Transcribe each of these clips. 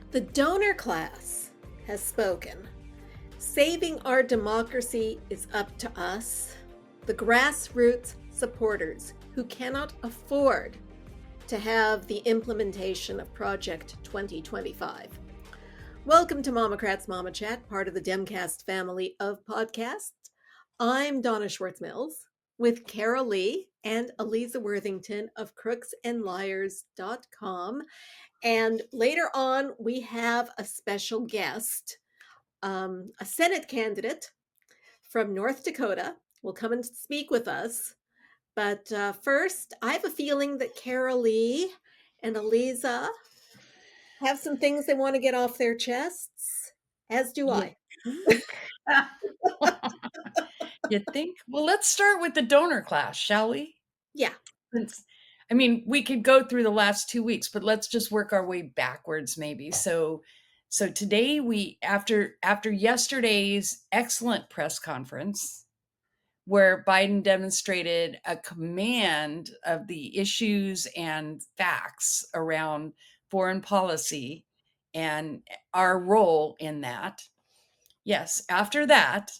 The donor class has spoken. Saving our democracy is up to us, the grassroots supporters who cannot afford to have the implementation of Project 2025. Welcome to MOMocrats Chat, part of the Demcast family of podcasts. I'm Donna Schwartz Mills with Karoli and Aliza Worthington of crooksandliars.com. And later on, we have a special guest, a Senate candidate from North Dakota will come and speak with us. But first, I have a feeling that Karoli and Aliza have some things they want to get off their chests, as do I. You think? Well, let's start with the donor class, shall we? Yeah. We could go through the last 2 weeks, but let's just work our way backwards maybe. So today after yesterday's excellent press conference where Biden demonstrated a command of the issues and facts around foreign policy and our role in that. Yes, after that,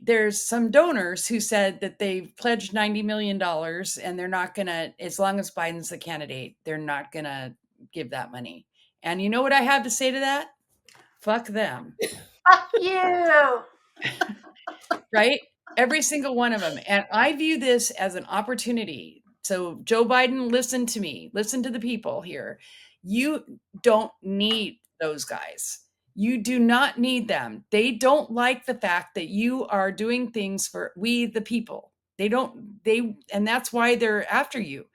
there's some donors who said that they've pledged $90 million and they're not going to, as long as Biden's the candidate, they're not going to give that money. And you know what I have to say to that? Fuck them. Fuck you. Right? Every single one of them. And I view this as an opportunity. So Joe Biden, listen to me. Listen to the people here. You don't need those guys. You do not need them. They don't like the fact that you are doing things for we, the people. And that's why they're after you.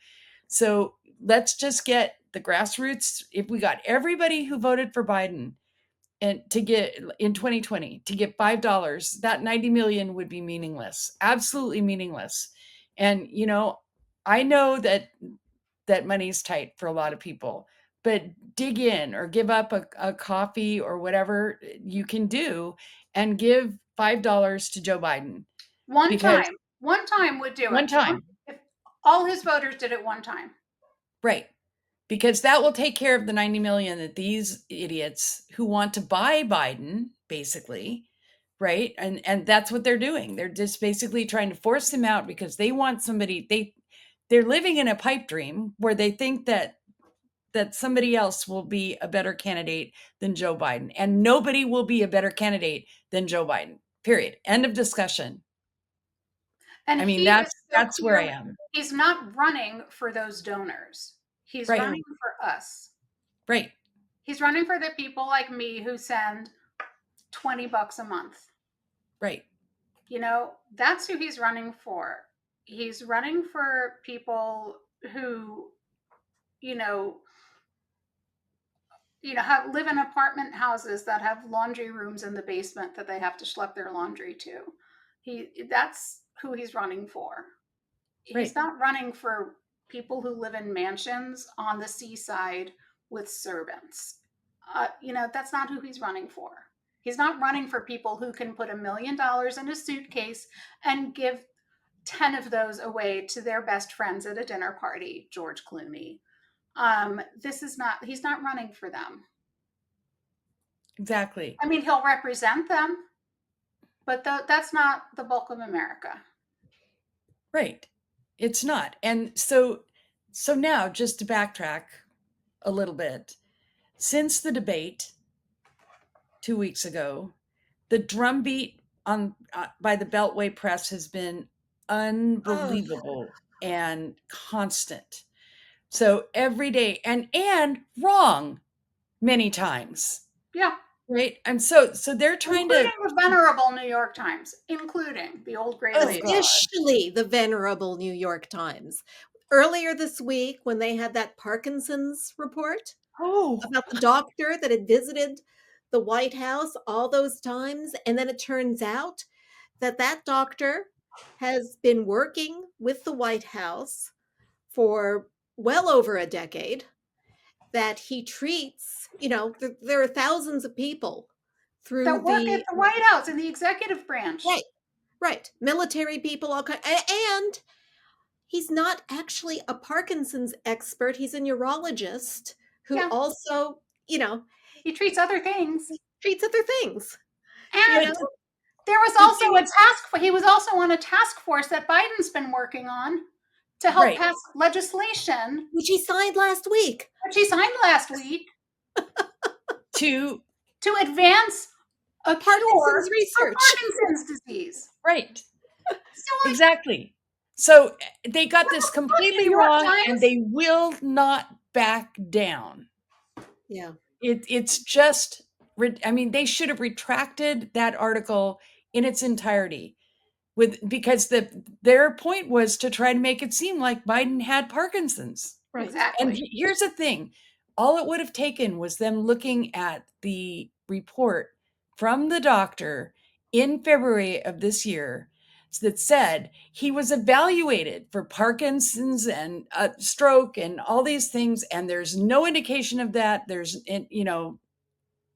So let's just get the grassroots. If we got everybody who voted for Biden and to get in 2020 to get $5, that 90 million would be meaningless, absolutely meaningless. And, I know that money's tight for a lot of people, but dig in or give up a coffee or whatever you can do and give $5 to Joe Biden. One time would do it. One time. If all his voters did it one time. Right. Because that will take care of the 90 million that these idiots who want to buy Biden, basically, right? And that's what they're doing. They're just basically trying to force him out because they want somebody, they're living in a pipe dream where they think that somebody else will be a better candidate than Joe Biden. And nobody will be a better candidate than Joe Biden. Period. End of discussion. And that's where I am. He's not running for those donors. He's running for us. Right. He's running for the people like me who send $20 a month. Right. That's who he's running for. He's running for people who, live in apartment houses that have laundry rooms in the basement that they have to schlep their laundry to. That's who he's running for. Right. He's not running for people who live in mansions on the seaside with servants. That's not who he's running for. He's not running for people who can put $1 million in a suitcase and give 10 of those away to their best friends at a dinner party, George Clooney. He's not running for them. Exactly. I mean, he'll represent them, but that's not the bulk of America. Right. It's not. And so now, just to backtrack a little bit, since the debate 2 weeks ago, the drumbeat by the Beltway press has been unbelievable and constant. So every day and wrong many times. Yeah. Right. And so they're trying including the venerable New York Times, including the old great officially the venerable New York Times. Earlier this week, when they had that Parkinson's report about the doctor that had visited the White House all those times, and then it turns out that doctor has been working with the White House for well over a decade, that he treats, there are thousands of people through that work at the White House in the executive branch. Right. Military people, all kinds. And he's not actually a Parkinson's expert. He's a neurologist who also, He treats other things. Treats other things. And there was also he was also on a task force that Biden's been working on to help pass legislation. Which he signed last week. To advance a Parkinson's research. for Parkinson's disease. Right. So exactly. So they got this completely wrong, and they will not back down. Yeah. It's just, I mean, they should have retracted that article in its entirety because their point was to try to make it seem like Biden had Parkinson's. Right. Exactly. And here's the thing. All it would have taken was them looking at the report from the doctor in February of this year that said he was evaluated for Parkinson's and stroke and all these things. And there's no indication of that.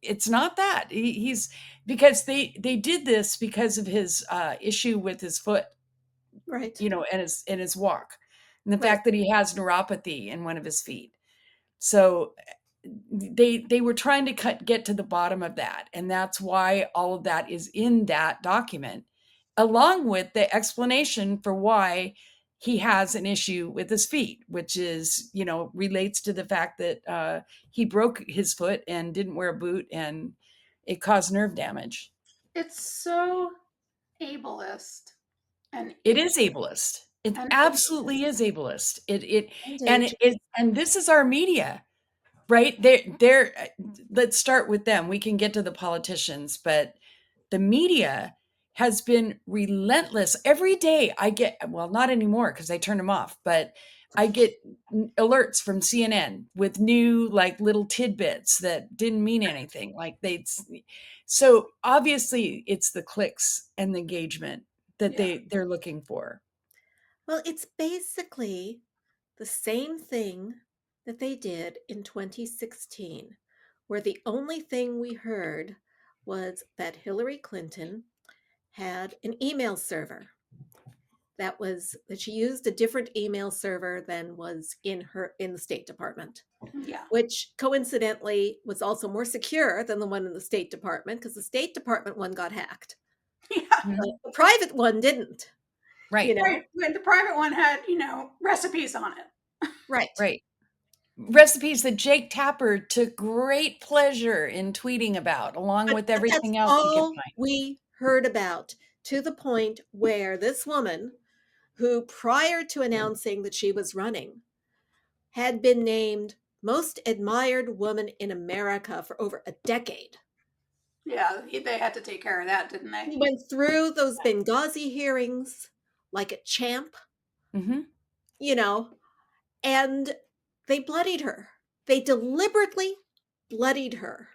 It's not that. He's because they did this because of his issue with his foot, right? And his walk, and the fact that he has neuropathy in one of his feet. So they were trying to get to the bottom of that, and that's why all of that is in that document, along with the explanation for why he has an issue with his feet, which is, relates to the fact that he broke his foot and didn't wear a boot, and it caused nerve damage. It's so ableist. And it is ableist. It absolutely is ableist. And this is our media, right? They're let's start with them. We can get to the politicians, but the media has been relentless. Every day I get, well, not anymore because I turned them off, but I get alerts from CNN with new little tidbits that didn't mean anything. So obviously it's the clicks and the engagement that they're looking for. Well, it's basically the same thing that they did in 2016, where the only thing we heard was that Hillary Clinton had an email server that she used a different email server than was in the State Department. Yeah. Which coincidentally was also more secure than the one in the State Department, because the State Department one got hacked. Yeah. The private one didn't. Right. The private one had, recipes on it. Right. Recipes that Jake Tapper took great pleasure in tweeting about, along with everything else he could find. We heard about, to the point where this woman, who prior to announcing that she was running, had been named most admired woman in America for over a decade. Yeah, they had to take care of that, didn't they? He went through those Benghazi hearings like a champ, and they bloodied her. They deliberately bloodied her.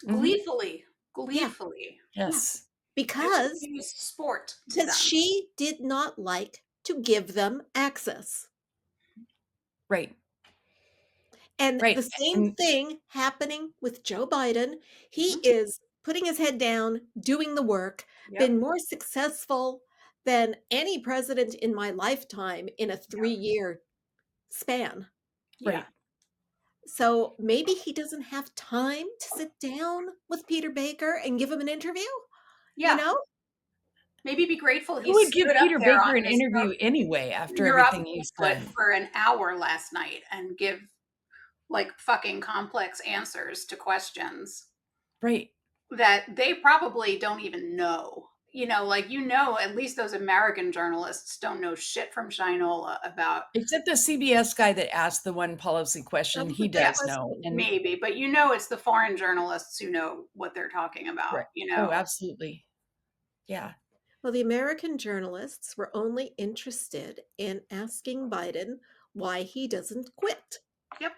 Gleefully. Yes. Because sport. Because she did not like to give them access. Right. And the same thing happening with Joe Biden. He is putting his head down, doing the work, been more successful than any president in my lifetime in a 3-year span. Right. So maybe he doesn't have time to sit down with Peter Baker and give him an interview. Maybe be grateful he would give Peter Baker an interview anyway after everything he's done for an hour last night and give fucking complex answers to questions. Right. That they probably don't even know. At least those American journalists don't know shit from Shinola about. Except the CBS guy that asked the one policy question, he does know. And maybe, but it's the foreign journalists who know what they're talking about. Right. Oh, absolutely. Yeah. Well, the American journalists were only interested in asking Biden why he doesn't quit. Yep.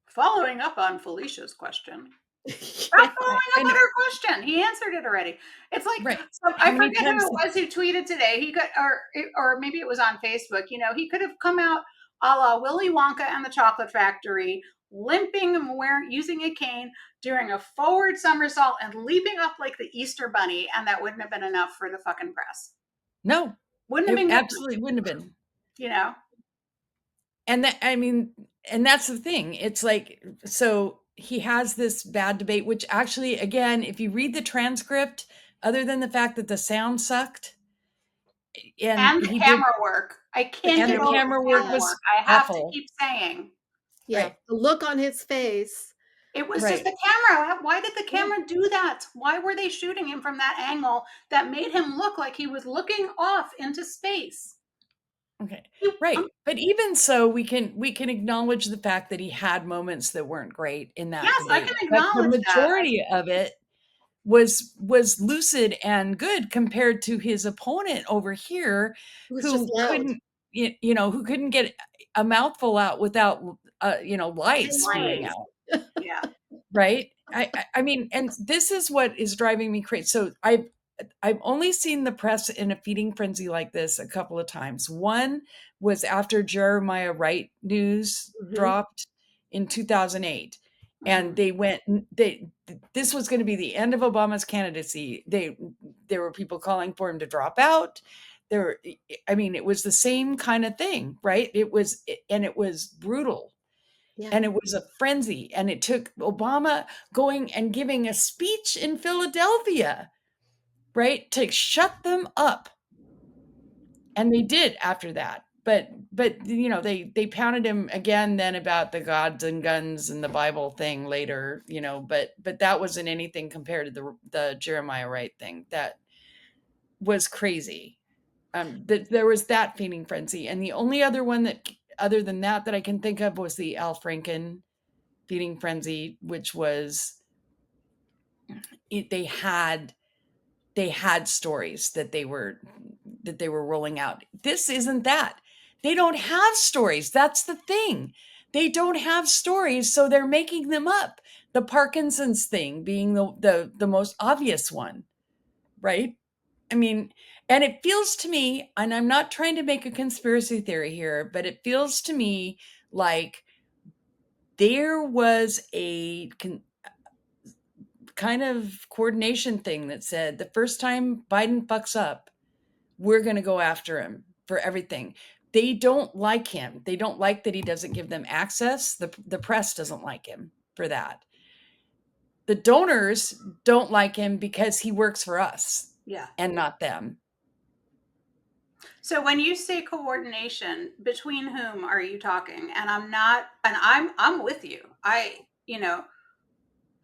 Following up on Felicia's question. Following up on her question. He answered it already. It's I forget who it was who tweeted today. He got, or maybe it was on Facebook. He could have come out a la Willy Wonka and the Chocolate Factory, limping and using a cane, doing a forward somersault and leaping up like the Easter Bunny, and that wouldn't have been enough for the fucking press. No, wouldn't have been. Absolutely wouldn't have been. And that's the thing. It's so he has this bad debate, which actually, again, if you read the transcript, other than the fact that the sound sucked and And the he did, camera work. I can't and get the over camera the work camera was work. I have to awful. keep saying. Yeah, Right. the look on his face. It was just Right. the camera. Why did the Yeah. camera do that? Why were they shooting him from that angle that made him look like he was looking off into space? Okay. He- Right. um, But even so, we can acknowledge the fact that he had moments that weren't great in that yes, I can debate. But the acknowledge that. majority of it was lucid and good compared to his opponent over here, It was just who loud. couldn't, who couldn't get a mouthful out without, lights spewing Lights. out. Yeah. Right. I mean, and this is what is driving me crazy. So I've only seen the press in a feeding frenzy like this a couple of times. One was after Jeremiah Wright news dropped in 2008. And they went, this was going to be the end of Obama's candidacy. There were people calling for him to drop out. It was the same kind of thing, right? It was brutal. Yeah. And it was a frenzy. And it took Obama going and giving a speech in Philadelphia, right, to shut them up. And they did after that. But they pounded him again then about the gods and guns and the Bible thing later, but that wasn't anything compared to the Jeremiah Wright thing. That was crazy. There was that feeding frenzy. And the only other one that, other than that I can think of, was the Al Franken feeding frenzy, which was, they had stories that they were rolling out. This isn't that. They don't have stories. That's the thing. They don't have stories, so they're making them up. The Parkinson's thing being the most obvious one, right? I mean, and it feels to me, and I'm not trying to make a conspiracy theory here, but it feels to me like there was a kind of coordination thing that said, the first time Biden fucks up, we're going to go after him for everything. They don't like him. They don't like that he doesn't give them access. The press doesn't like him for that. The donors don't like him because he works for us. Yeah. And not them. So when you say coordination, between whom are you talking? And I'm with you.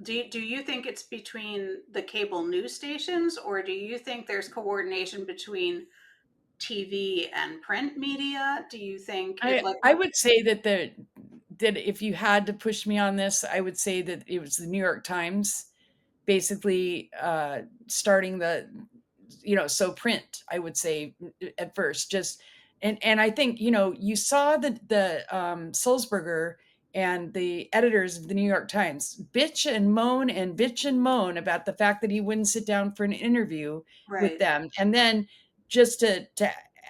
Do you think it's between the cable news stations, or do you think there's coordination between TV and print media? Do you think I would say that if you had to push me on this, I would say that it was the New York Times basically starting so print, I would say at first, just, and I think, you saw the Sulzberger and the editors of the New York Times bitch and moan about the fact that he wouldn't sit down for an interview with them. And then just to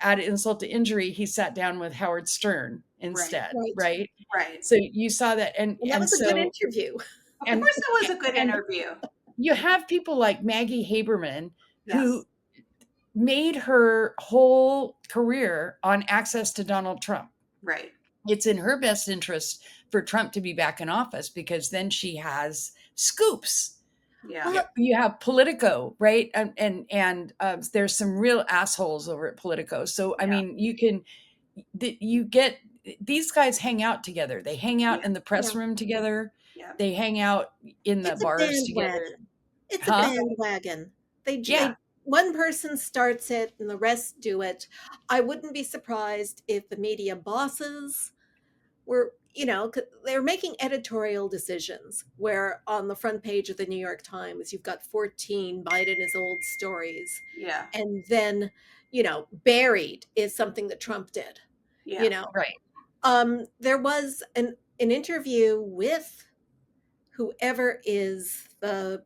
add insult to injury, he sat down with Howard Stern instead. Right. So you saw that. And that was a good interview. Of course it was a good interview. You have people like Maggie Haberman, who made her whole career on access to Donald Trump. Right. It's in her best interest for Trump to be back in office, because then she has scoops. Yeah. Well, you have Politico, right? And there's some real assholes over at Politico. So, I mean, you get, these guys hang out together. They hang out in the press room together. Yeah. They hang out in the bars together. It's a bandwagon. One person starts it and the rest do it. I wouldn't be surprised if the media bosses were, they're making editorial decisions where on the front page of the New York Times, you've got 14 Biden is old stories. Yeah. And then, buried is something that Trump did. Yeah. Right. There was an interview with whoever is the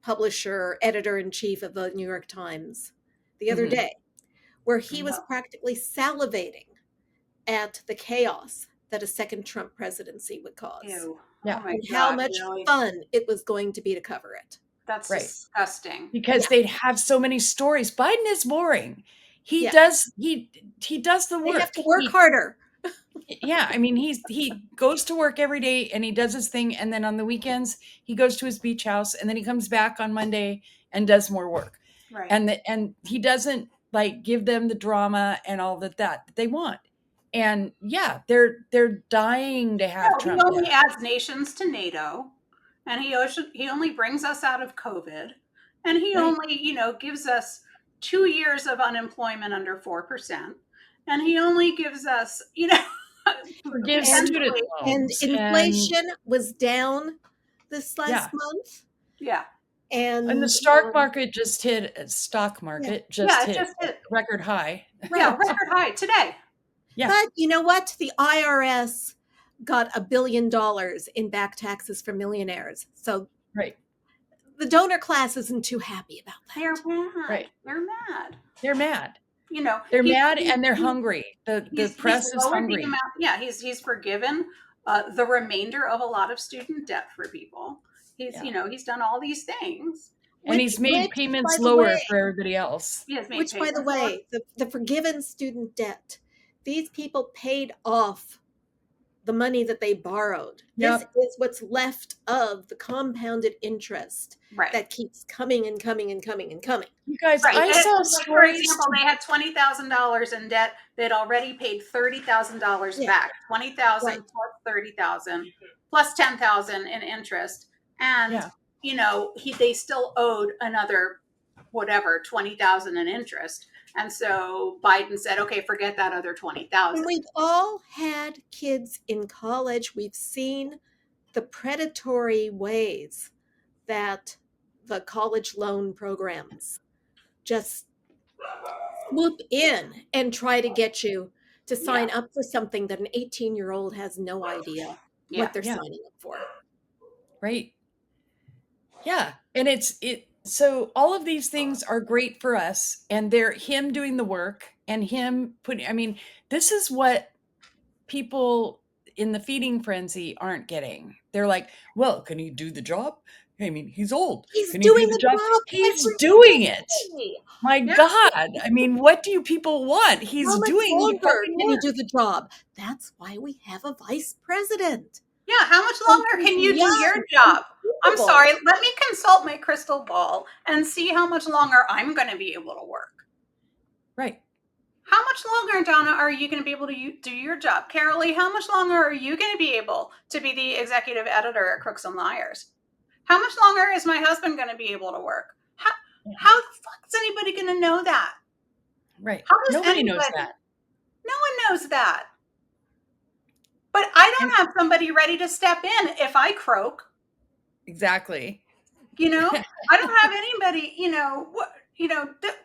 publisher, editor-in-chief of the New York Times the other day, where he was practically salivating at the chaos that a second Trump presidency would cause. Ew. Yeah. Oh my and God, how much really? fun it was going to be to cover it. That's disgusting. Because they'd have so many stories. Biden is boring. He does the work. They have to work harder. Yeah, I mean, he goes to work every day and he does his thing, and then on the weekends he goes to his beach house, and then he comes back on Monday and does more work. Right. And he doesn't like give them the drama and all that they want. And yeah, they're dying to have No, he Trump only there. adds nations to NATO, and he only brings us out of COVID, and he Right. only, gives us 2 years of unemployment under 4%, and he only gives us, Forgive And student potentially, and loans and inflation was down this last yeah. month, yeah, And the and, stock yeah. market yeah, just it hit just hit, record high. yeah, Right. record high today. Yeah, But you know what? The IRS got $1 billion in back taxes for millionaires. So right. the donor class isn't too happy about They're that. mad. Right. They're mad. They're mad. You know, They're he's mad he's and they're he's hungry. The he's press is lowered the hungry. amount. Yeah, he's forgiven the remainder of a lot of student debt for people. Yeah. He's done all these things. And he's made Which, by payments the way, lower for everybody else. He has made which, by the payments on. way, the forgiven student debt, these people paid off the money that they borrowed. This Yep. is what's left of the compounded interest Right. that keeps coming and coming and coming and coming. You guys, Right. I saw For stories. example, they had $20,000 in debt. They'd already paid $30,000 Yeah. back. 20,000 Right. plus 30,000 plus 10,000 in interest, and Yeah. they still owed another whatever 20,000 in interest. And so Biden said, "Okay, forget that other 20,000." And we've all had kids in college. We've seen the predatory ways that the college loan programs just swoop in and try to get you to sign up for something that an 18-year-old has no idea what they're Yeah. signing up for. Right. Yeah. And so all of these things are great for us, and they're him doing the work and him putting, I mean, this is what people in the feeding frenzy aren't getting. They're like, well, can he do the job? I mean, he's old. He's Can he do doing the the job? job He's every doing it. day. My Yeah. God. I mean, what do you people want? He's How much doing the longer fucking can he work. do the job? That's why we have a vice president. Yeah, how much longer can you do Young your job? I'm people. sorry, let me consult my crystal ball and see how much longer I'm going to be able to work. Right. How much longer, Donna, are you going to be able to do your job? Carolee, how much longer are you going to be able to be the executive editor at Crooks and Liars? How much longer is my husband going to be able to work? How the fuck is anybody going to know that? Right. How does Nobody knows anybody? that. No one knows that. But I don't have somebody ready to step in if I croak. Exactly. I don't have anybody.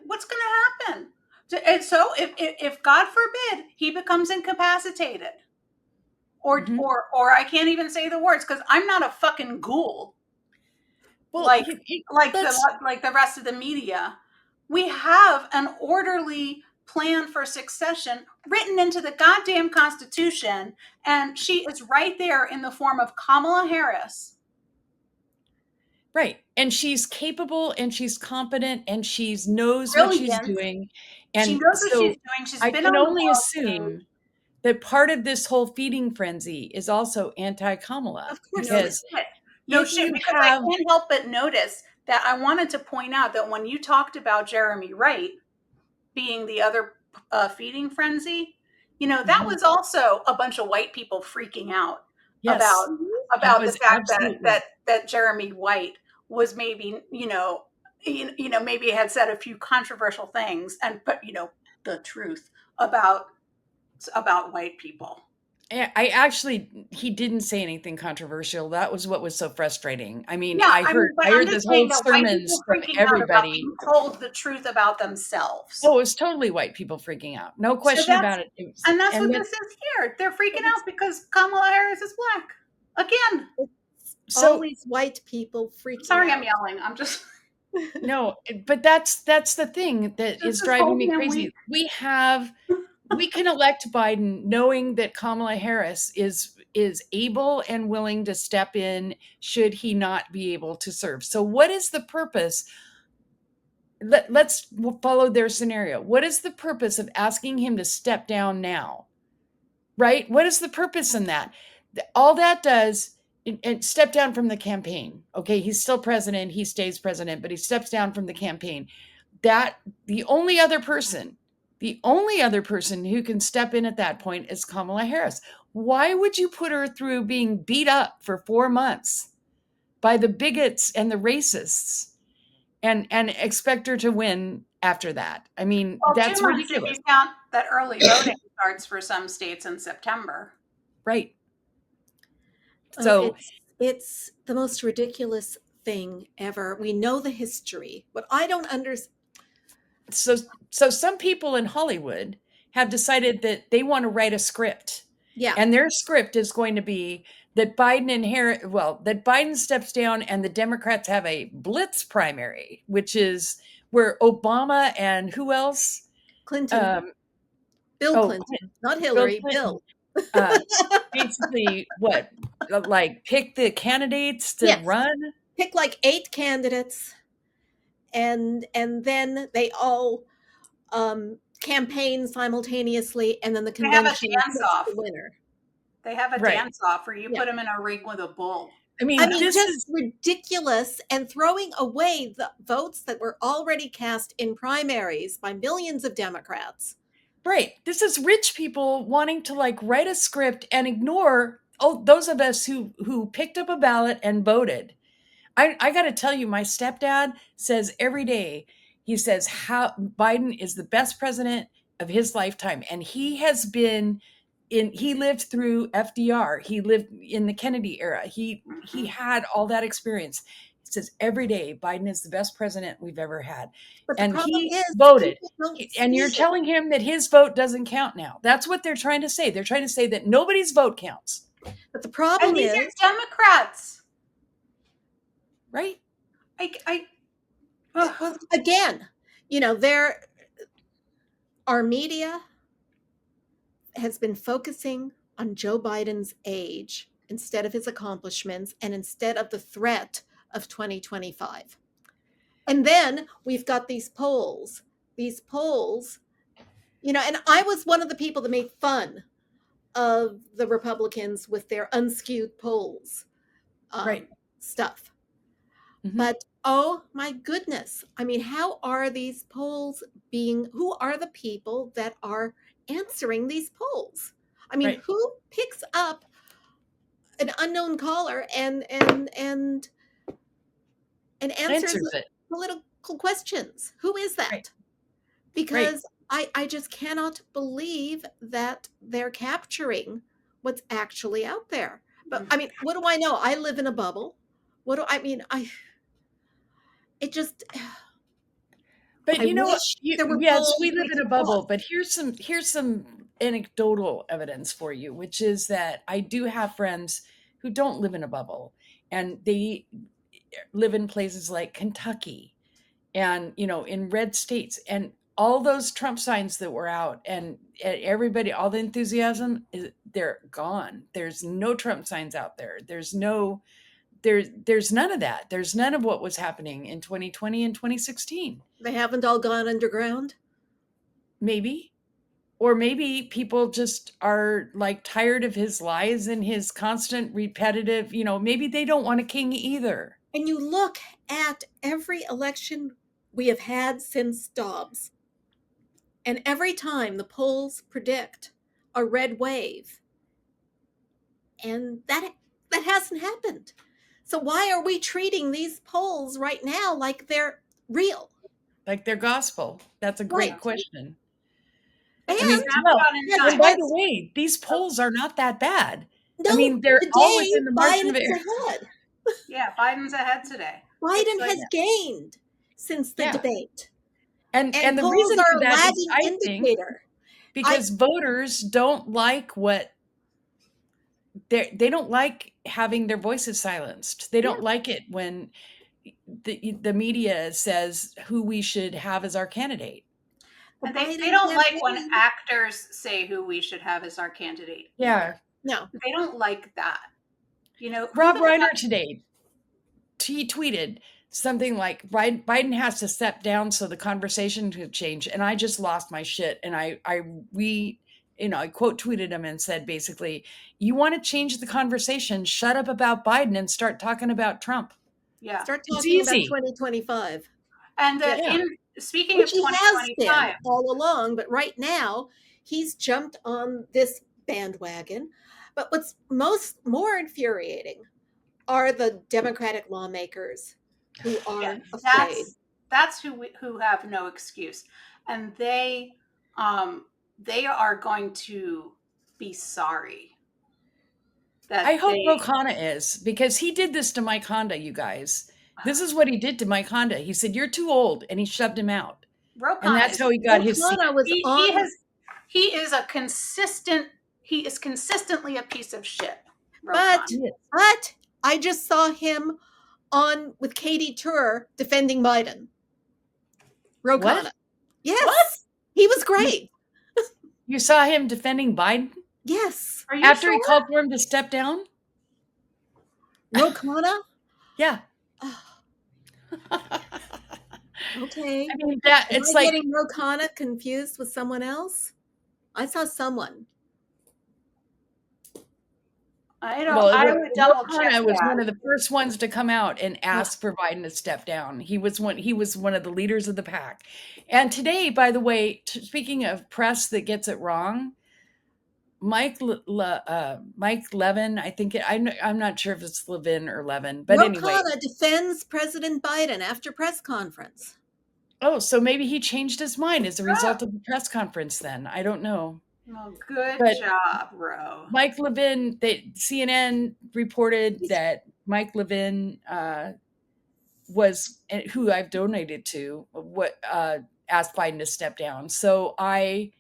What's going to happen? And so, if God forbid he becomes incapacitated, or I can't even say the words because I'm not a fucking ghoul. Well, like the rest of the media, we have an orderly plan for succession written into the goddamn Constitution, and she is right there in the form of Kamala Harris. Right. And she's capable and she's competent and she knows Brilliant. what she's doing. And she knows what she's doing. She's I been can on only the assume that part of this whole feeding frenzy is also anti-Kamala. Of course Because no shit, because I can't help but notice that I wanted to point out that when you talked about Jeremy Wright being the other feeding frenzy, that was also a bunch of white people freaking out about the fact that Jeremy White was maybe, maybe had said a few controversial things and put, the truth about white people. He didn't say anything controversial. That was what was so frustrating. I mean, Yeah, I heard this whole sermons from everybody. Told the truth about themselves. Oh, it was totally white people freaking out. No question about it. And that's what this is here. They're freaking out because Kamala Harris is black. Again. So always white people freaking sorry, out. I'm yelling. I'm just No, but that's the thing that is driving me crazy. We can elect Biden knowing that Kamala Harris is able and willing to step in should he not be able to serve. So what is the purpose? Let's follow their scenario. What is the purpose of asking him to step down now right? What is the purpose in that? All that does, and step down from the campaign. Okay, he's still president, he stays president, but he steps down from the campaign. That the only other person who can step in at that point is Kamala Harris. Why would you put her through being beat up for 4 months by the bigots and the racists and expect her to win after that? I mean, Well, 2 that's months if ridiculous. you count that early voting starts for some states in September. Right. So it's the most ridiculous thing ever. We know the history. What I don't understand. So some people in Hollywood have decided that they want to write a script. Yeah. And their script is going to be that that Biden steps down and the Democrats have a blitz primary, which is where Obama and who else? Clinton. Bill Clinton, not Hillary, Bill. Basically, what? Like pick the candidates to run? Pick like 8 candidates, and then they all campaign simultaneously, and then the convention picks the winner. They have a dance-off where you put them in a ring with a bull. I mean, this is ridiculous, and throwing away the votes that were already cast in primaries by millions of Democrats. Right. This is rich people wanting to like write a script and ignore those of us who picked up a ballot and voted. I got to tell you, my stepdad says every day, he says how Biden is the best president of his lifetime. And he lived through FDR. He lived in the Kennedy era. He had all that experience. He says every day, Biden is the best president we've ever had. And he voted. And you're telling him that his vote doesn't count now. That's what they're trying to say. They're trying to say that nobody's vote counts. But the problem is these are Democrats. Right. Again, our media has been focusing on Joe Biden's age instead of his accomplishments and instead of the threat of 2025. And then we've got these polls, and I was one of the people that made fun of the Republicans with their unskewed polls stuff. Mm-hmm. But oh my goodness, I mean, how are these polls who are the people that are answering these polls? I mean, who picks up an unknown caller and answers political questions? Who is that? Right. Because I just cannot believe that they're capturing what's actually out there. But I mean, what do I know? I live in a bubble. But yes, we live in a bubble, but here's some anecdotal evidence for you, which is that I do have friends who don't live in a bubble, and they live in places like Kentucky and, in red states, and all those Trump signs that were out and everybody, all the enthusiasm, they're gone. There's no Trump signs out there. There's none of that. There's none of what was happening in 2020 and 2016. They haven't all gone underground? Maybe. Or maybe people just are like tired of his lies and his constant repetitive, maybe they don't want a king either. And you look at every election we have had since Dobbs, and every time the polls predict a red wave, and that hasn't happened. So why are we treating these polls right now like they're real? Like they're gospel? That's a great question. And by the way, these polls are not that bad. No, I mean, they're always in the margin of error. Yeah, Biden's ahead today. Biden has gained since the debate. And the reason for that is, I think, because voters don't like they don't like having their voices silenced. They don't like it when the media says who we should have as our candidate. And they don't like when actors say who we should have as our candidate. Yeah. No. They don't like that. Rob Reiner today, he tweeted something like, Biden has to step down so the conversation could change. And I just lost my shit. And I quote tweeted him and said, basically, you want to change the conversation, shut up about Biden and start talking about Trump. Yeah. Start It's talking about easy. 2025. And Yes. Yeah. speaking Which of he has 2025, been all along, but right now he's jumped on this bandwagon. But what's more infuriating are the Democratic lawmakers who yeah, are afraid. that's who have no excuse, and they are going to be sorry that I hope they. Ro Khanna is, because he did this to Mike Honda, you guys. This is what he did to Mike Honda. He said, "You're too old," and he shoved him out. Ro And Khanna that's is how he got his seat. O'Connor was he on, has he is a consistent he is consistently a piece of shit. Ro but Khanna. but I just saw him on with Katie Tur defending Biden. Ro What? Khanna. Yes. What? He was great. You saw him defending Biden Yes. Are you after sure? he called for him to step down? Ro Khanna? Yeah. Oh, okay. I mean, Am it's I like, getting Ro Khanna confused with someone else? I saw someone. I don't. well, I would double check Khanna was that. one of the first ones to come out and ask for Biden to step down. He was one of the leaders of the pack. And today, by the way, speaking of press that gets it wrong, Mike Levin, I think I'm not sure if it's Levin or Levin, but Ro anyway. Khanna defends President Biden after press conference. Oh, so maybe he changed his mind as a result of the press conference then. I don't know. Well, good But job, Ro. Mike Levin, CNN reported that Mike Levin was, who I've donated to, asked Biden to step down. So I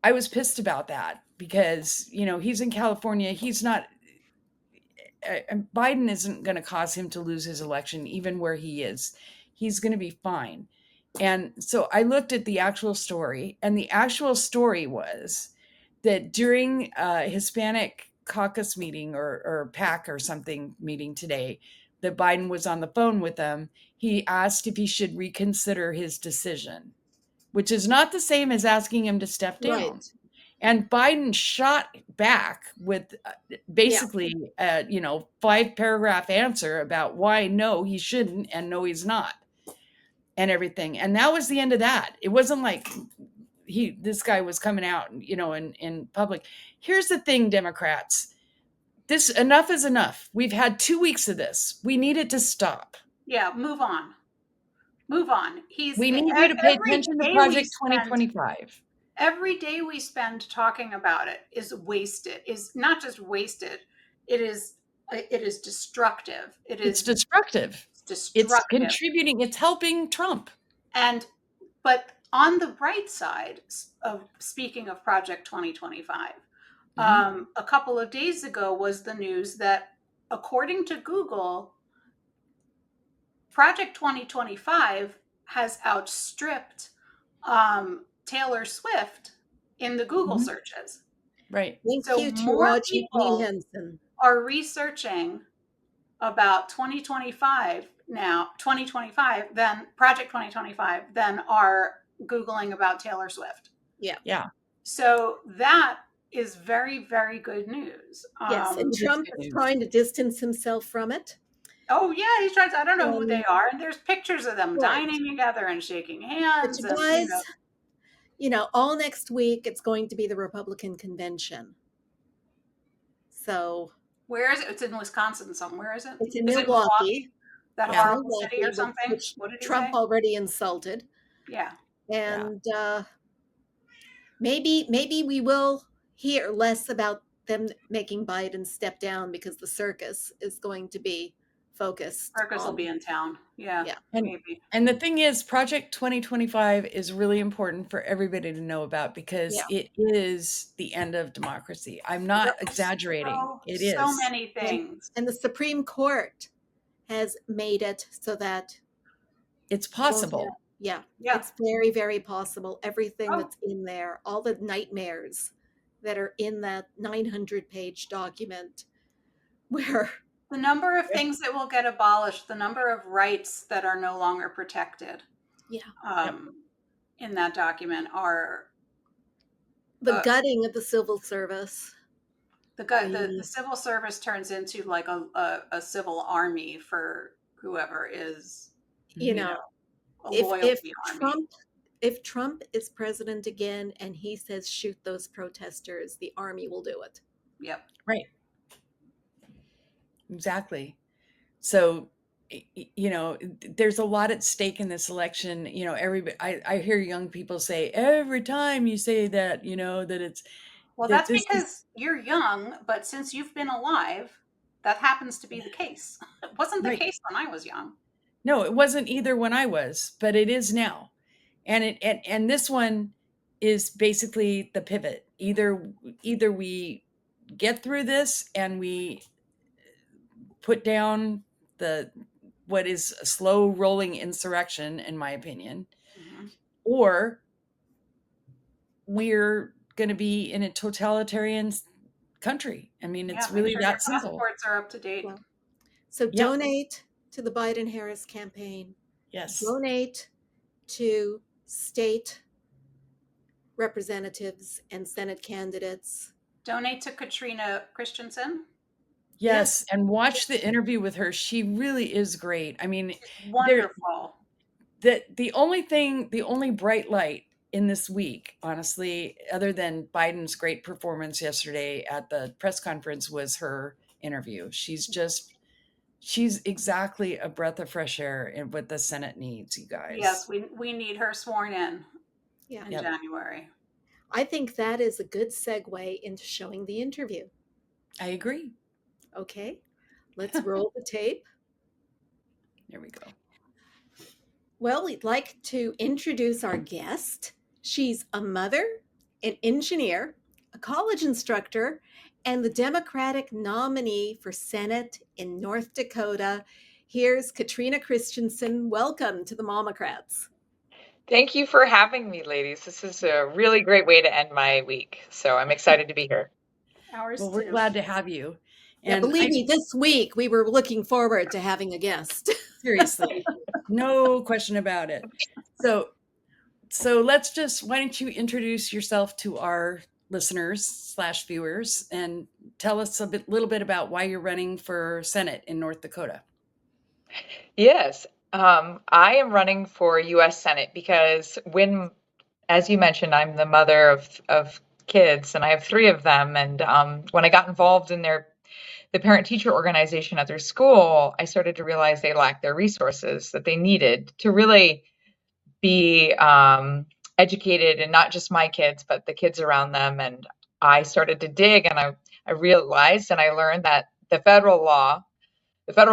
was pissed about that because, he's in California. He's not, Biden isn't going to cause him to lose his election, even where he is. He's going to be fine. And so I looked at the actual story, and the actual story was that during a Hispanic caucus meeting or PAC or something meeting today, that Biden was on the phone with them. He asked if he should reconsider his decision, which is not the same as asking him to step down. Right. And Biden shot back with basically a 5-paragraph answer about why no, he shouldn't, and no, he's not, and everything. And that was the end of that. It wasn't like this guy was coming out, in public. Here's the thing, Democrats. This enough is enough. We've had 2 weeks of this. We need it to stop. Yeah, move on. Move on. We need you to pay attention to Project 2025. Every day we spend talking about it is wasted. Is not just wasted. It is destructive. It's destructive. It's contributing. It's helping Trump. But on the bright side of speaking of Project 2025, a couple of days ago was the news that, according to Google, Project 2025 has outstripped Taylor Swift in the Google searches. Right. Thank So you to more Raji people Henson. are researching about 2025 than Project 2025 than are Googling about Taylor Swift. Yeah. Yeah. So that is very, very good news. Yes, and Trump is trying to distance himself from it. Oh yeah, he's trying to, I don't know who they are, and there's pictures of them dining together and shaking hands. But you guys, all next week it's going to be the Republican convention. So where is it? It's in Wisconsin somewhere, is it? It's in Milwaukee. That horrible city or something? Which What did he Trump say? already insulted. Yeah. And maybe we will hear less about them making Biden step down because the circus is going to be focused. Circus will be in town. Yeah. Maybe. And the thing is, Project 2025 is really important for everybody to know about because it is the end of democracy. I'm not exaggerating. It is. So many things. And the Supreme Court has made it so that it's possible. Yeah. It's very, very possible. Everything that's in there, all the nightmares that are in that 900-page document where the number of things that will get abolished, the number of rights that are no longer protected in that document are The gutting of the civil service. The civil service turns into like a civil army for whoever is, You you know, know, a if loyalty army. Trump is president again and he says shoot those protesters, the army will do it. Yep. Right. Exactly. So, there's a lot at stake in this election. Everybody, I hear young people say every time you say that, that it's, well, that that's this because is you're young, but since you've been alive, that happens to be the case. It wasn't the right. case when I was young. No, it wasn't either when I was, but it is now. And this one is basically the pivot. Either we get through this and we put down what is a slow rolling insurrection, in my opinion, or we're going to be in a totalitarian country. I mean, it's really that simple. Passports are up to date. Well, so donate to the Biden-Harris campaign. Yes. Donate to state representatives and Senate candidates. Donate to Katrina Christiansen. Yes, and watch the interview with her. She really is great. I mean, wonderful. The only bright light in this week, honestly, other than Biden's great performance yesterday at the press conference, was her interview. She's exactly a breath of fresh air in what the Senate needs, you guys. Yes, we need her sworn in January. I think that is a good segue into showing the interview. I agree. Okay, let's roll the tape. There we go. Well, we'd like to introduce our guest. She's a mother, an engineer, a college instructor, and the Democratic nominee for Senate in North Dakota. Here's Katrina Christiansen. Welcome to the MOMocrats. Thank you for having me, ladies. This is a really great way to end my week. So I'm excited to be here. Ours well, we're glad to have you. And believe me, this week we were looking forward to having a guest. Seriously, no question about it. So why don't you introduce yourself to our listeners / viewers and tell us a little bit about why you're running for Senate in North Dakota. Yes, I am running for U.S. Senate because as you mentioned, I'm the mother of kids and I have 3 of them. And when I got involved in the parent-teacher organization at their school, I started to realize they lacked their resources that they needed to really be educated, and not just my kids, but the kids around them. And I started to dig, and I realized and I learned that the federal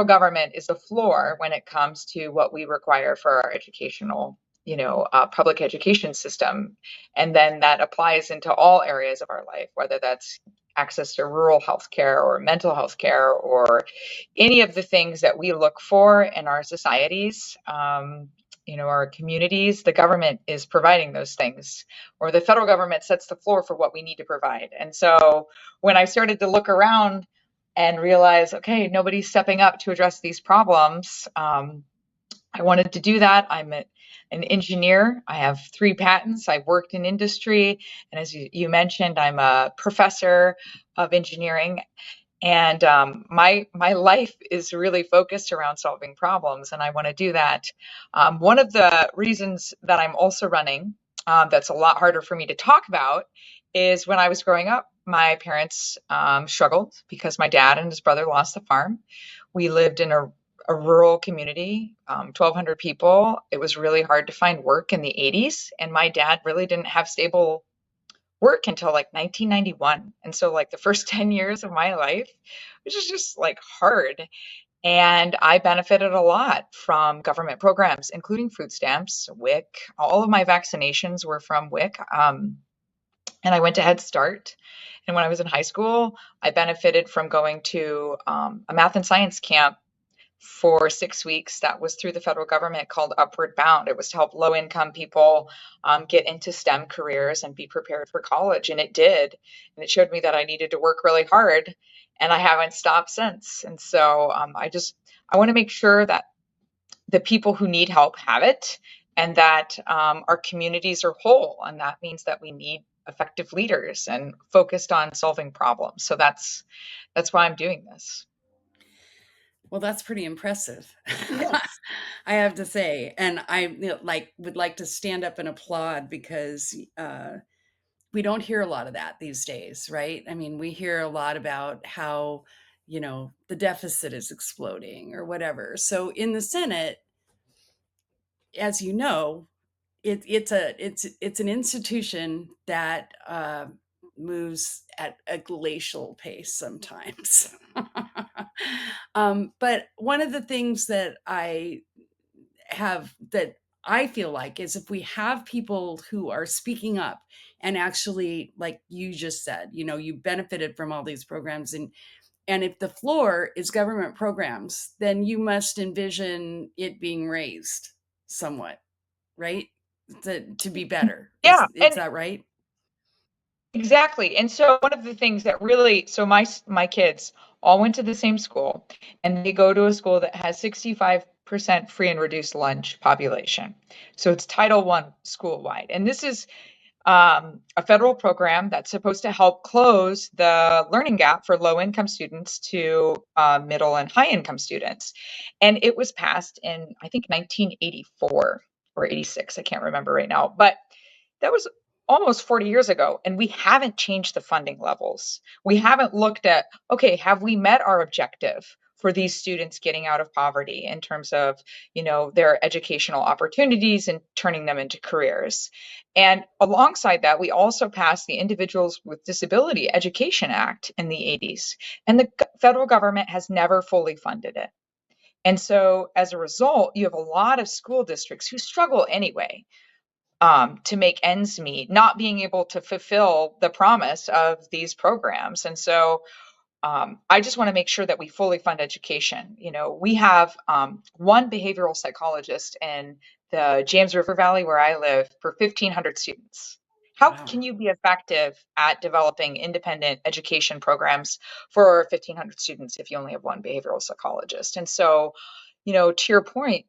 government is the floor when it comes to what we require for our educational, public education system. And then that applies into all areas of our life, whether that's access to rural health care or mental health care or any of the things that we look for in our societies, our communities. The government is providing those things, or the federal government sets the floor for what we need to provide. And so when I started to look around and realize, okay, nobody's stepping up to address these problems, I wanted to do that. I'm an engineer. I have 3 patents. I've worked in industry. And as you mentioned, I'm a professor of engineering. And my life is really focused around solving problems, and I want to do that. One of the reasons that I'm also running, that's a lot harder for me to talk about, is when I was growing up, my parents struggled because my dad and his brother lost the farm. We lived in a rural community, 1,200 people. It was really hard to find work in the 80s, and my dad really didn't have stable work until like 1991. And so like the first 10 years of my life, which is just like hard. And I benefited a lot from government programs, including food stamps, WIC. All of my vaccinations were from WIC. And I went to Head Start. And when I was in high school, I benefited from going to a math and science camp for 6 weeks that was through the federal government called Upward Bound. It was to help low-income people get into STEM careers and be prepared for college, and it did. And it showed me that I needed to work really hard, and I haven't stopped since. And so I want to make sure that the people who need help have it, and that our communities are whole. And that means that we need effective leaders and focused on solving problems. So that's why I'm doing this. Well, that's pretty impressive. Yes. I have to say, and I would like to stand up and applaud because we don't hear a lot of that these days, right? I mean, we hear a lot about how, the deficit is exploding or whatever. So in the Senate, as you know, it's an institution that moves at a glacial pace sometimes. But one of the things that I feel like is if we have people who are speaking up and actually, like you just said, you benefited from all these programs, and if the floor is government programs, then you must envision it being raised somewhat, right? To be better. Yeah, Is that right? exactly. And so one of the things that really, so my kids all went to the same school, and they go to a school that has 65% free and reduced lunch population. So it's Title I school wide. And this is a federal program that's supposed to help close the learning gap for low income students to middle and high income students. And it was passed in, I think, 1984 or 86. I can't remember right now. But that was almost 40 years ago, and we haven't changed the funding levels. We haven't looked at, okay, have we met our objective for these students getting out of poverty in terms of, their educational opportunities and turning them into careers? And alongside that, we also passed the Individuals with Disability Education Act in the 80s, and the federal government has never fully funded it. And so as a result, you have a lot of school districts who struggle anyway to make ends meet, not being able to fulfill the promise of these programs. And so I just want to make sure that we fully fund education. We have one behavioral psychologist in the James River Valley where I live for 1,500 students. How Wow. can you be effective at developing independent education programs for 1,500 students if you only have one behavioral psychologist? And so, to your point,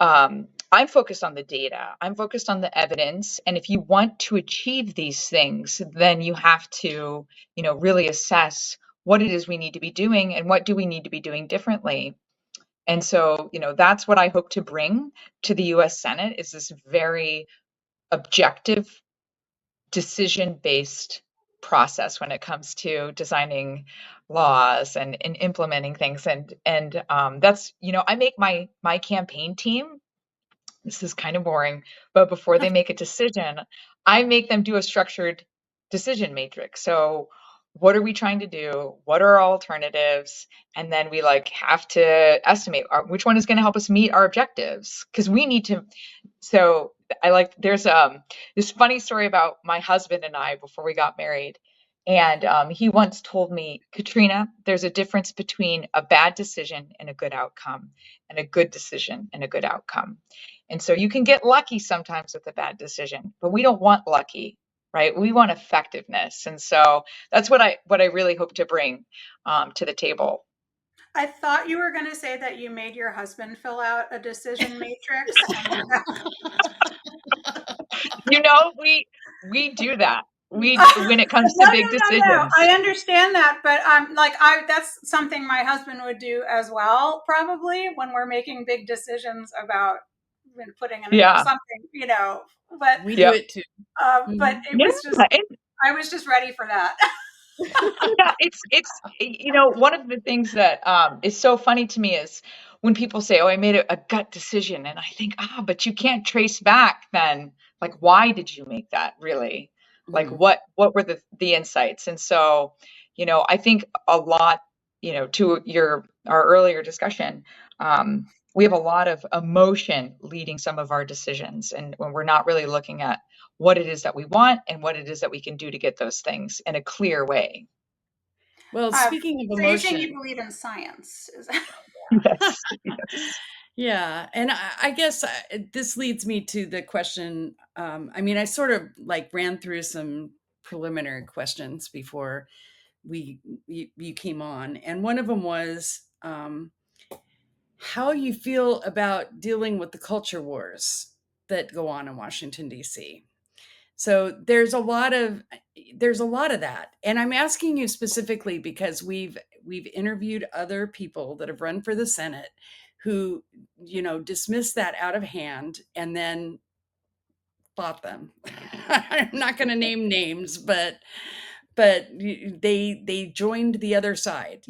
I'm focused on the data. I'm focused on the evidence. And if you want to achieve these things, then you have to, really assess what it is we need to be doing and what do we need to be doing differently. And so, that's what I hope to bring to the US Senate is this very objective, decision-based process when it comes to designing laws and implementing things. And that's, I make my campaign team, this is kind of boring, but before they make a decision, I make them do a structured decision matrix. So what are we trying to do? What are our alternatives? And then we have to estimate which one is going to help us meet our objectives, because we need to. So there's this funny story about my husband and I before we got married. And he once told me, Katrina, there's a difference between a bad decision and a good outcome, and a good decision and a good outcome. And so you can get lucky sometimes with a bad decision, but we don't want lucky, right? We want effectiveness. And so that's what I really hope to bring to the table. I thought you were going to say that you made your husband fill out a decision matrix. We do that. When it comes to big decisions. No. I understand that, but that's something my husband would do as well, probably when we're making big decisions about putting in something, but we do it too. But it was just, I was just ready for that. Yeah, it's one of the things that is so funny to me is when people say, "Oh, I made a gut decision," and I think, but you can't trace back then, why did you make that really? What were the insights? And so, I think a lot, to our earlier discussion, we have a lot of emotion leading some of our decisions, and when we're not really looking at what it is that we want and what it is that we can do to get those things in a clear way. Well, speaking of emotion, so you're saying you believe in science? Yes. Yeah, and I guess this leads me to the question. I sort of ran through some preliminary questions before you came on, and one of them was how you feel about dealing with the culture wars that go on in Washington, D.C. So there's a lot of that. And I'm asking you specifically because we've interviewed other people that have run for the Senate who, dismiss that out of hand and then fought them. I'm not going to name names, but they joined the other side,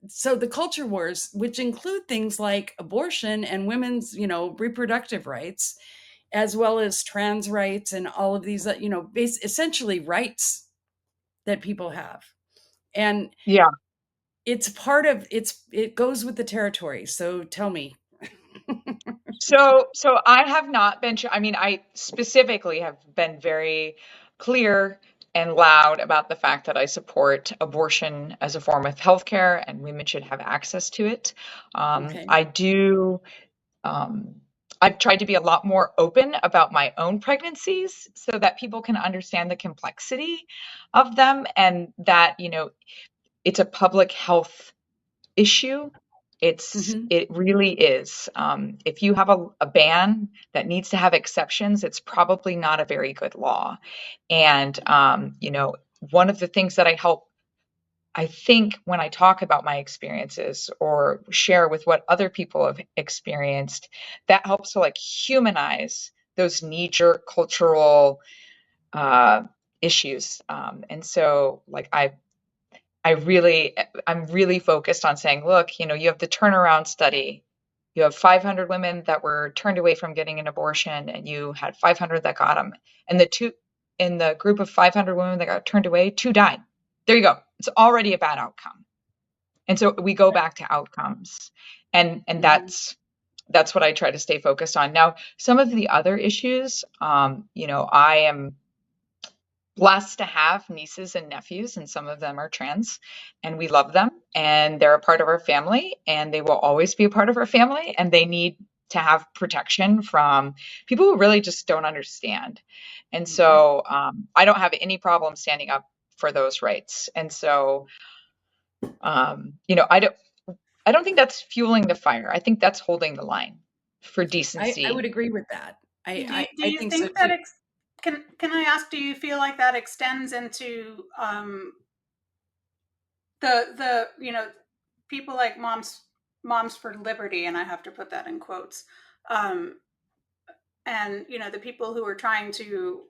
so the culture wars, which include things like abortion and women's, reproductive rights, as well as trans rights and all of these, essentially rights that people have. And Yeah. it goes with the territory. So tell me. So I have not been, I mean, I specifically have been very clear and loud about the fact that I support abortion as a form of healthcare and women should have access to it. Okay. I do, I've tried to be a lot more open about my own pregnancies so that people can understand the complexity of them and that, it's a public health issue. It really is. If you have a ban that needs to have exceptions, it's probably not a very good law. And, one of the things that I think when I talk about my experiences or share with what other people have experienced, that helps to humanize those knee-jerk cultural issues. And so I'm really focused on saying, look, you have the turnaround study. You have 500 women that were turned away from getting an abortion, and you had 500 that got them. And in the group of 500 women that got turned away, 2 died. There you go. It's already a bad outcome. And so we go back to outcomes, and that's what I try to stay focused on. Now, some of the other issues, I am blessed to have nieces and nephews, and some of them are trans, and we love them, and they're a part of our family, and they will always be a part of our family, and they need to have protection from people who really just don't understand. And so I don't have any problem standing up for those rights. And so, I don't think that's fueling the fire. I think that's holding the line for decency. I would agree with that. Do you I think so that too. can I ask, do you feel like that extends into the people like moms for liberty, and I have to put that in quotes, and the people who are trying to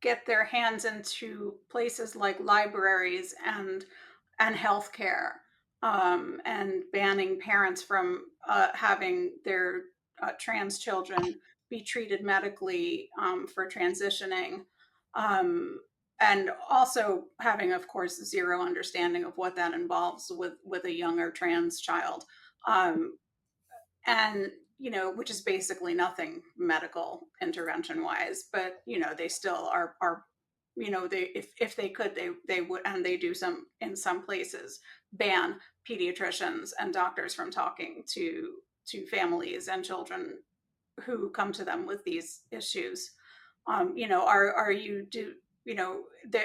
get their hands into places like libraries and healthcare, and banning parents from having their trans children be treated medically for transitioning, and also having, of course, zero understanding of what that involves with a younger trans child, and which is basically nothing medical intervention wise, but they still are they, if they could, they would, and they do in some places, ban pediatricians and doctors from talking to families and children who come to them with these issues.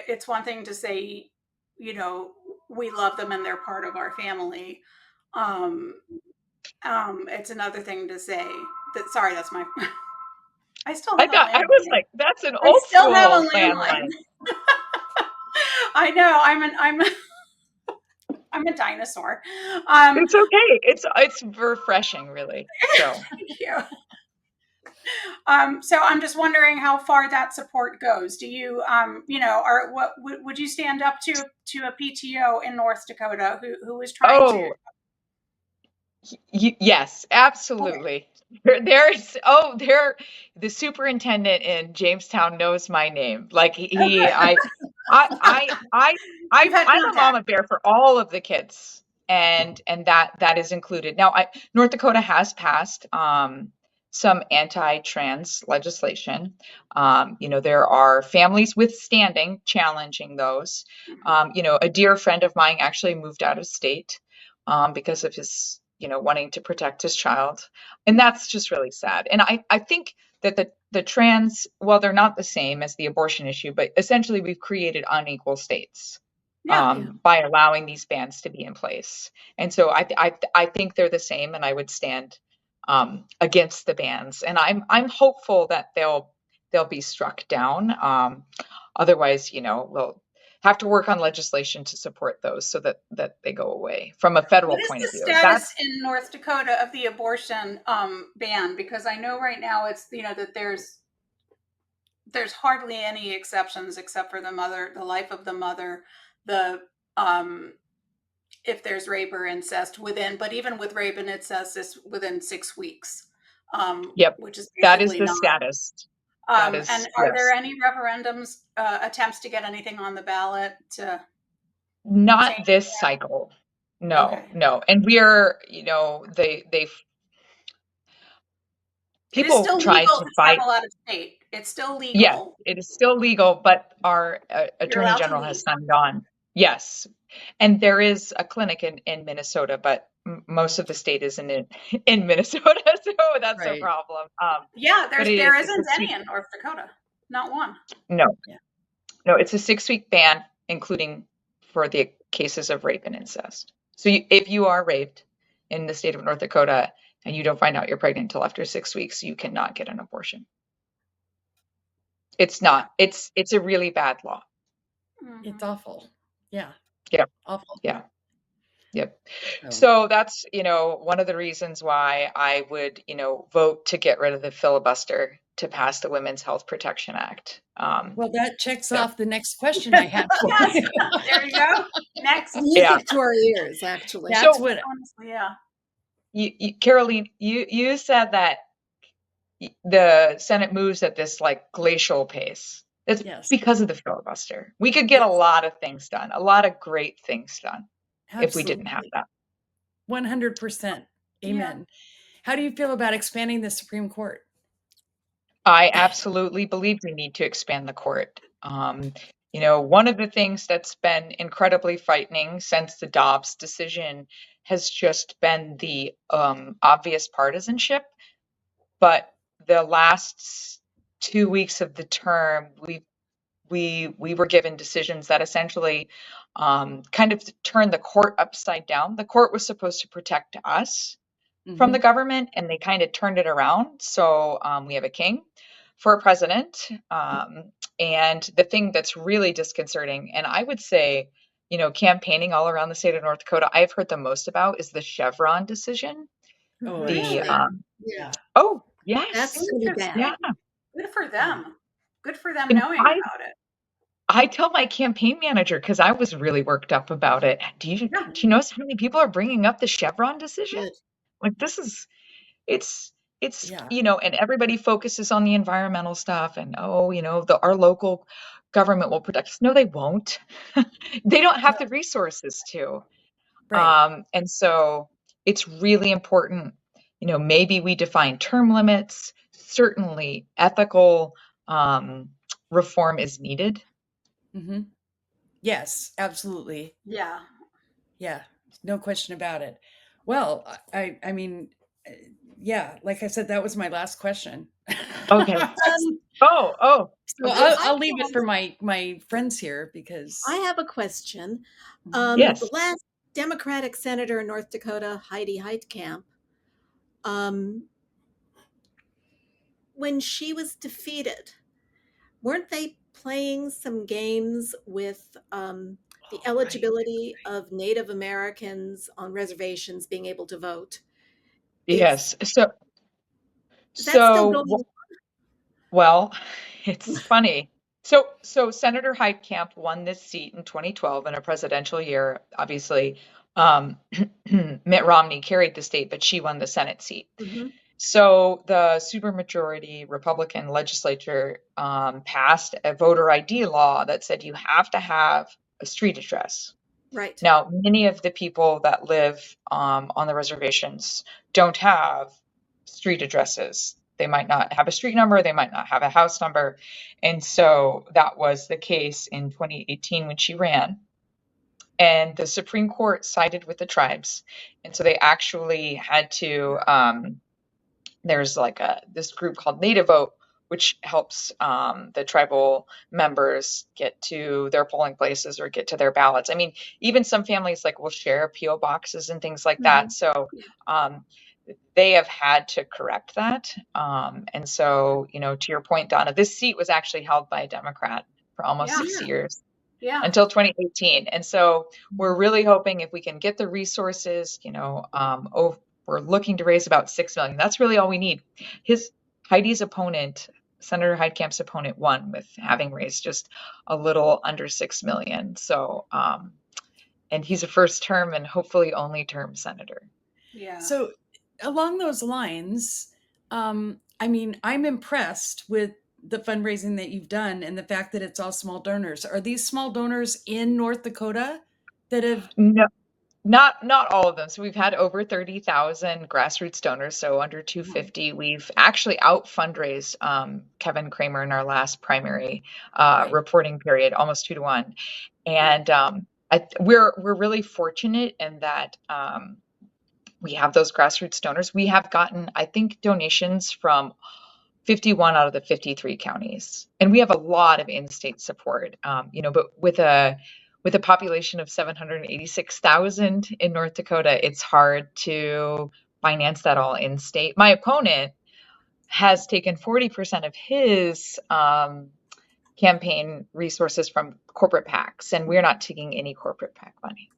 It's one thing to say, we love them and they're part of our family. It's another thing to say that, sorry, that's my, I still have I was like, that's an old school landline. I know, I'm a dinosaur. It's okay. It's refreshing, really. So thank you. So I'm just wondering how far that support goes. Do you, or what would you stand up to a PTO in North Dakota who is trying to? Yes, absolutely. Okay. The superintendent in Jamestown knows my name. Like I'm a mama bear for all of the kids, and that is included. Now, North Dakota has passed some anti-trans legislation. There are families withstanding, challenging those. A dear friend of mine actually moved out of state because of his wanting to protect his child. And that's just really sad. And I think that the trans, well, they're not the same as the abortion issue, but essentially we've created unequal states by allowing these bans to be in place. And so I think they're the same, and I would stand against the bans. And I'm hopeful that they'll they'll be struck down. Otherwise, we'll have to work on legislation to support those so that they go away from a federal What is point the of view. status in North Dakota of the abortion ban? Because I know right now it's, that there's hardly any exceptions except for the life of the mother, if there's rape or incest but even with rape and incest, it's within 6 weeks. Yep, Which is that is basically the not. status. And are there any referendums, attempts to get anything on the ballot to Not change this that? cycle. No, Okay. no. And we are, It is people still tried legal to to fight. travel out of state. It's still Yes, legal. it is still legal, but our You're attorney allowed to general has leave. signed on. Yes. And there is a clinic in Minnesota, but most of the state isn't in Minnesota, so that's a Right. problem. Yeah, but there it's isn't any in North Dakota. Not one. No. Yeah. No, it's a 6-week ban, including for the cases of rape and incest. So if you are raped in the state of North Dakota and you don't find out you're pregnant until after 6 weeks, you cannot get an abortion. It's not. It's a really bad law. Mhm. It's awful. Yeah. Yeah. Awful. Yeah. Yep. So, So that's, one of the reasons why I would, vote to get rid of the filibuster to pass the Women's Health Protection Act. well, that checks so- off the next question I had for Yes. you. There you go. Next. Music to our ears, actually. That's So- what Honestly, yeah. Caroline, you said that the Senate moves at this like glacial pace. It's Yes. because of the filibuster. We could get a lot of things done, a lot of great things done if we didn't have that. 100%. Amen. How do you feel about expanding the Supreme Court? I absolutely believe we need to expand the court. One of the things that's been incredibly frightening since the Dobbs decision has just been the obvious partisanship. But the last 2 weeks of the term, we were given decisions that essentially kind of turned the court upside down. The court was supposed to protect us from the government, and they kind of turned it around. So we have a king for a president. And the thing that's really disconcerting, and I would say, campaigning all around the state of North Dakota, I've heard the most about is the Chevron decision. Oh, Really? yeah. Oh, yes. That's pretty bad. Yeah. Good for them. Good for them And knowing about it. I tell my campaign manager, because I was really worked up about it. Do you notice how many people are bringing up the Chevron decision? Good. Like it's Yeah. and everybody focuses on the environmental stuff and our local government will protect us. No, they won't. They don't have the resources to. Right. And so it's really important, maybe we define term limits. Certainly ethical reform is needed. Mm-hmm. Yes, absolutely. Yeah. Yeah, no question about it. Well, I mean, yeah, like I said, that was my last question. Okay. So Okay. I'll leave it for my friends here because I have a question. Yes. The last Democratic senator in North Dakota, Heidi Heitkamp, when she was defeated, weren't they playing some games with the eligibility of Native Americans on reservations being able to vote? Yes. Is that still So going on? well, it's funny. So Senator Heitkamp won this seat in 2012 in a presidential year. Obviously, Mitt Romney carried the state, but she won the Senate seat. Mm-hmm. So the supermajority Republican legislature passed a voter ID law that said you have to have a street address. Right. Now, many of the people that live on the reservations don't have street addresses. They might not have a street number. They might not have a house number. And so that was the case in 2018 when she ran. And the Supreme Court sided with the tribes. And so they actually had to, there's like this group called NATO, which helps the tribal members get to their polling places or get to their ballots. I mean, even some families will share PO boxes and things like that. So they have had to correct that. And so, to your point, Donna, this seat was actually held by a Democrat for almost Yeah. 6 years. Yeah. Until 2018. And so we're really hoping if we can get the resources, we're looking to raise about $6 million. That's really all we need. Heidi's opponent, Senator Heidkamp's opponent, won with having raised just a little under $6 million. So, and he's a first term and hopefully only term senator. Yeah. So along those lines, I'm impressed with the fundraising that you've done and the fact that it's all small donors. Are these small donors in North Dakota that have? No, not all of them. So we've had over 30,000 grassroots donors, so under 250. We've actually out fundraised Kevin Kramer in our last primary reporting period, almost 2-to-1. And we're really fortunate in that we have those grassroots donors. We have gotten, I think, donations from 51 out of the 53 counties. And we have a lot of in-state support, but with a population of 786,000 in North Dakota, it's hard to finance that all in state. My opponent has taken 40% of his campaign resources from corporate PACs, and we're not taking any corporate PAC money.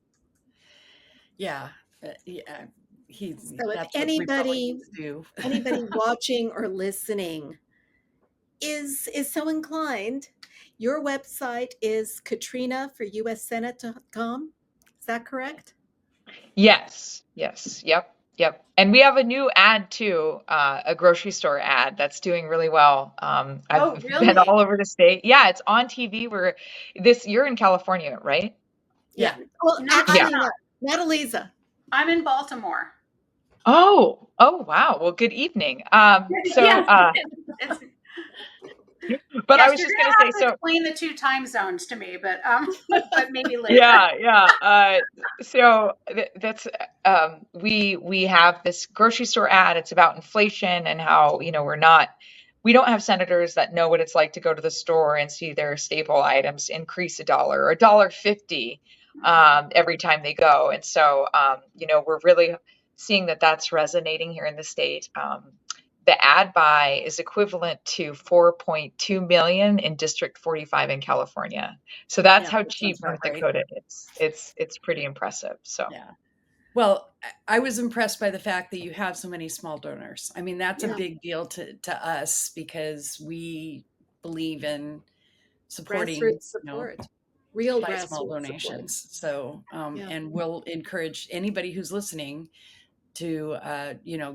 Yeah. So if anybody watching or listening is so inclined, your website is katrinaforussenate.com. Is that correct? Yes. Yep. And we have a new ad too, a grocery store ad that's doing really well. I've been all over the state. Yeah, it's on TV. You're in California, right? Yeah. Well, actually, not Aliza. I'm in Baltimore. Oh, wow. Well, good evening. But yes, I was just going to say, so explain the 2 time zones to me, but maybe later. Yeah. So that's we have this grocery store ad. It's about inflation and how we don't have senators that know what it's like to go to the store and see their staple items increase $1 or $1.50 every time they go. And so we're really seeing that that's resonating here in the state. The ad buy is equivalent to $4.2 million in District 45 in California. So that's how cheap North Dakota is. It's pretty impressive. So yeah. Well, I was impressed by the fact that you have so many small donors. I mean, that's a big deal to us because we believe in supporting grassroots support. Real by grassroots small donations. Support. So, and we'll encourage anybody who's listening to,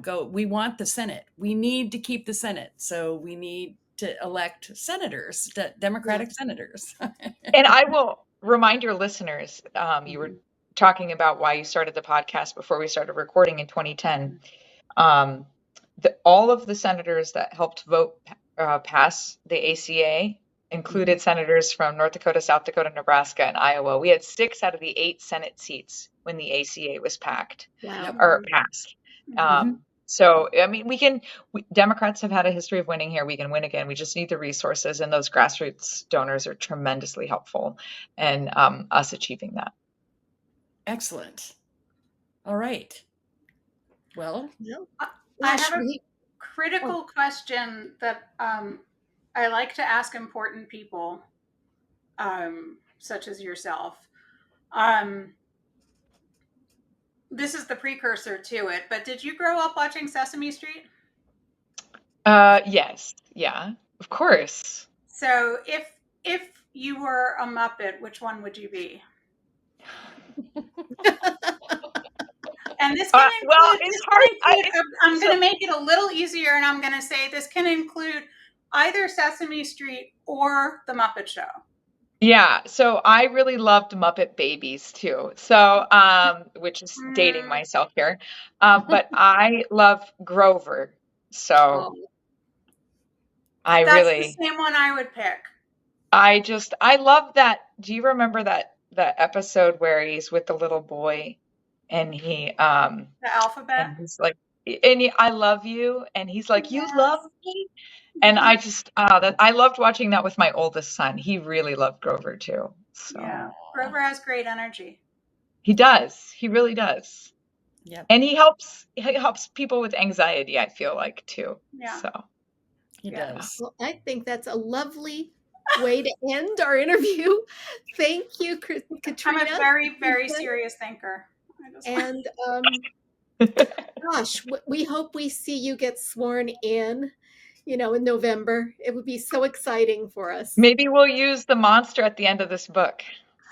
go. We want the Senate. We need to keep the Senate. So we need to elect senators, Democratic senators. And I will remind your listeners, you were talking about why you started the podcast before we started recording in 2010. All of the senators that helped vote pass the ACA included senators from North Dakota, South Dakota, Nebraska, and Iowa. We had 6 out of the 8 Senate seats when the ACA was passed. So, I mean, Democrats have had a history of winning here. We can win again. We just need the resources, and those grassroots donors are tremendously helpful in us achieving that. Excellent. All right. Well, I have a critical question that I like to ask important people, such as yourself. This is the precursor to it, but did you grow up watching Sesame Street? Yes. Yeah, of course. So if you were a Muppet, which one would you be? And this can include, it's hard. I'm going to make it a little easier, and I'm going to say this can include either Sesame Street or The Muppet Show. Yeah, so I really loved Muppet Babies too. So, which is dating myself here, but I love Grover. So, that's the same one I would pick. I love that. Do you remember that episode where he's with the little boy, and he the alphabet, and he's like, I love you, and he's like, you love me. And I just, I loved watching that with my oldest son. He really loved Grover too. So. Yeah, Grover has great energy. He does. He really does. Yep. And he helps people with anxiety, I feel like, too. Yeah. So He Yeah. does. Well, I think that's a lovely way to end our interview. Thank you, I'm Katrina. a very, very serious thinker. And gosh, we hope we see you get sworn in, in November. It would be so exciting for us. maybe we'll use the monster at the end of this book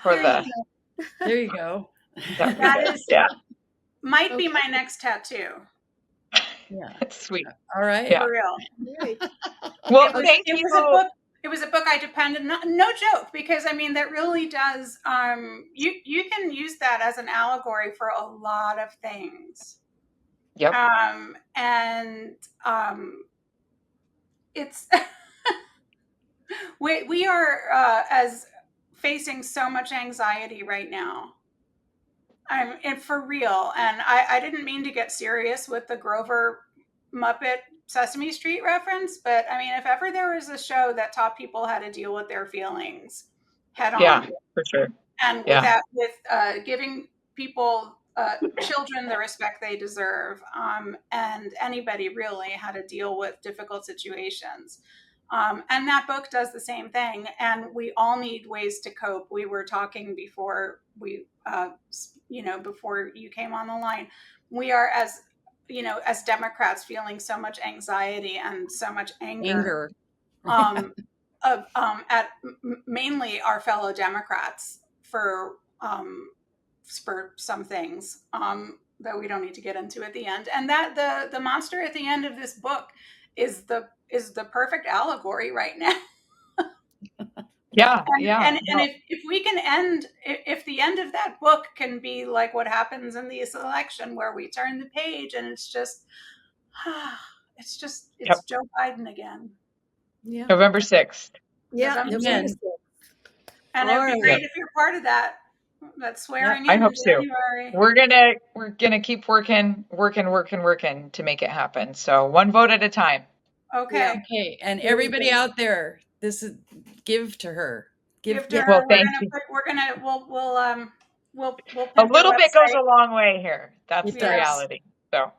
for There the. you There you go. That would be That good. is- Yeah, might be my next tattoo. Yeah. that's sweet. All right. Yeah. For real. Yay. Well, It was, thank it you. was a book. It was a book I depended, no joke, because I mean, that really does, you can use that as an allegory for a lot of things. Yep. It's, we are as facing so much anxiety right now. And for real. And I didn't mean to get serious with the Grover Muppet Sesame Street reference, but I mean, if ever there was a show that taught people how to deal with their feelings head on, Yeah, for sure. and Yeah. with giving people, children, the respect they deserve, and anybody really, how to deal with difficult situations. And that book does the same thing. And we all need ways to cope. We were talking before before you came on the line. We are, as Democrats, feeling so much anxiety and so much anger. At mainly our fellow Democrats for some things that we don't need to get into at the end. And that the monster at the end of this book is the perfect allegory right now. Yeah. And if we can if the end of that book can be like what happens in this election, where we turn the page and it's Yep. Joe Biden again. Yeah. November 6th. Yeah. November Again. 6th. And All it'd be right. great if you're part of that swearing in I hope so. January. We're gonna keep working to make it happen. So one vote at a time. Okay. Yeah. Okay. And everybody out there, this is give to her. Give to her. Well, thank you. We'll A pimp little your bit goes website. a long way here. That's It the does. reality. So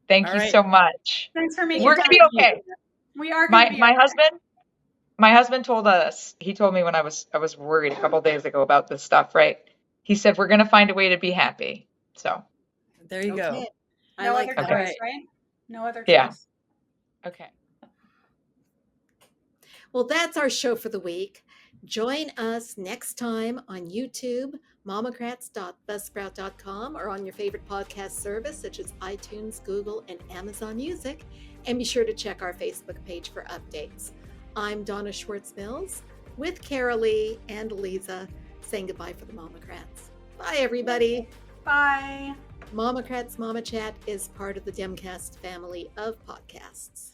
thank All you right. so much. Thanks for making We're gonna time. be okay. We are gonna be My okay. husband told us, he told me when I was worried a couple of days ago about this stuff, right? He said we're gonna find a way to be happy. So There you go. I No like other that. choice, Okay. right? No other choice. Yeah. Okay. Well, that's our show for the week. Join us next time on YouTube, MOMocrats.buzzsprout.com, or on your favorite podcast service such as iTunes, Google, and Amazon Music. And be sure to check our Facebook page for updates. I'm Donna Schwartz Mills with Karoli and Aliza saying goodbye for the MOMocrats. Bye, everybody. Bye. MOMocrats Mama Chat is part of the Demcast family of podcasts.